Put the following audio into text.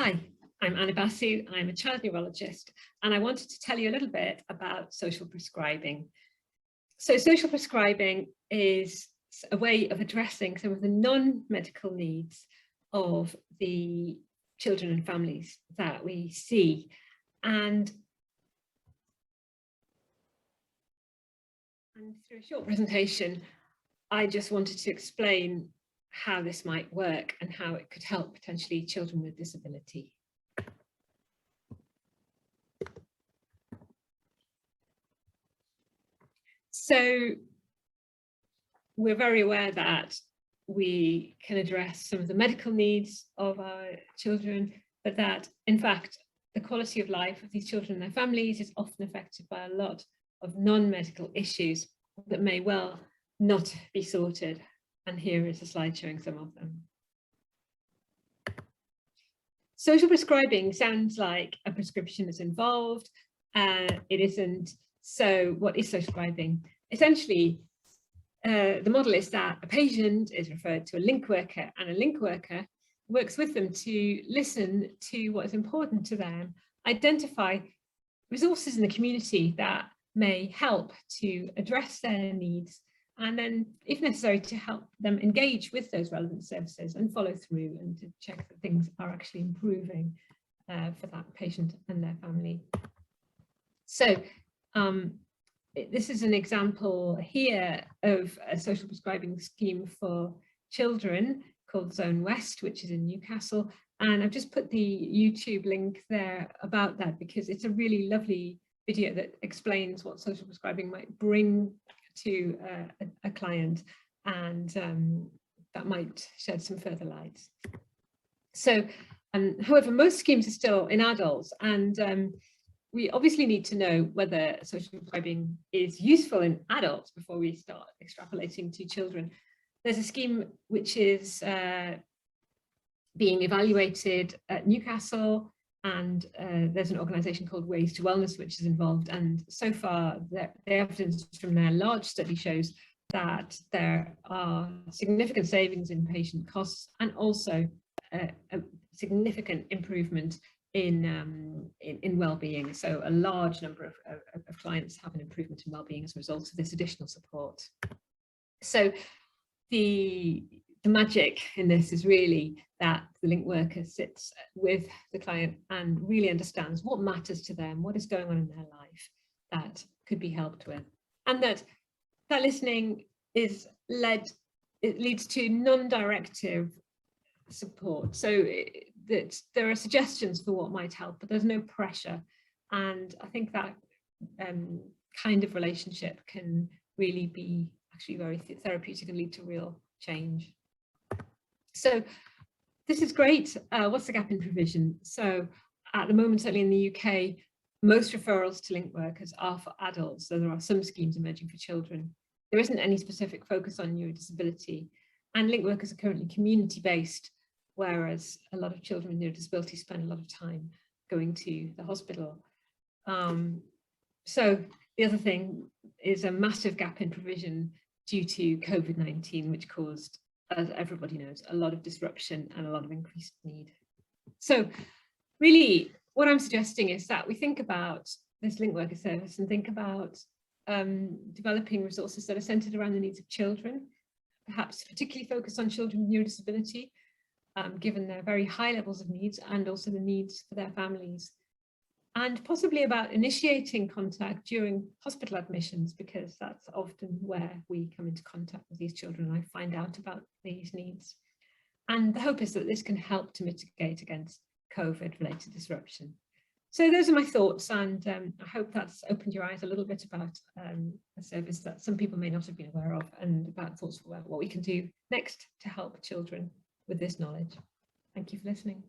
Hi, I'm Anna Basu. I'm a child neurologist, and I wanted to tell you a little bit about social prescribing. So social prescribing is a way of addressing some of the non-medical needs of the children and families that we see. And through a short presentation, I just wanted to explain how this might work and how it could help potentially children with disability. So we're very aware that we can address some of the medical needs of our children, but that in fact, the quality of life of these children and their families is often affected by a lot of non-medical issues that may well not be sorted. And here is a slide showing some of them. Social prescribing sounds like a prescription is involved. It isn't. So what is social prescribing? Essentially, the model is that a patient is referred to a link worker, and a link worker works with them to listen to what is important to them, identify resources in the community that may help to address their needs, and then, if necessary, to help them engage with those relevant services and follow through and to check that things are actually improving for that patient and their family. So this is an example here of a social prescribing scheme for children called Zone West, which is in Newcastle. And I've just put the YouTube link there about that because it's a really lovely video that explains what social prescribing might bring to a client, and that might shed some further light. So, however, most schemes are still in adults, and we obviously need to know whether social prescribing is useful in adults before we start extrapolating to children. There's a scheme which is being evaluated at Newcastle, and there's an organisation called Ways to Wellness which is involved, and so far the evidence from their large study shows that there are significant savings in patient costs and also a significant improvement in well-being. So a large number of clients have an improvement in well-being as a result of this additional support. So the magic in this is really that the link worker sits with the client and really understands what matters to them, what is going on in their life that could be helped with, and that listening is it leads to non-directive support, so that there are suggestions for what might help, but there's no pressure. And I think that kind of relationship can really be actually very therapeutic and lead to real change. So this is great. What's the gap in provision? So at the moment, certainly in the UK, most referrals to link workers are for adults, so there are some schemes emerging for children. There isn't any specific focus on neurodisability, and link workers are currently community-based, whereas a lot of children with neurodisability spend a lot of time going to the hospital. So the other thing is a massive gap in provision due to COVID-19, which caused, as everybody knows, a lot of disruption and a lot of increased need. So really what I'm suggesting is that we think about this link worker service and think about developing resources that are centred around the needs of children, perhaps particularly focused on children with neurodisability, given their very high levels of needs and also the needs for their families, and possibly about initiating contact during hospital admissions, because that's often where we come into contact with these children and I find out about these needs. And the hope is that this can help to mitigate against COVID-related disruption. So those are my thoughts, and I hope that's opened your eyes a little bit about a service that some people may not have been aware of, and about thoughts about what we can do next to help children with this knowledge. Thank you for listening.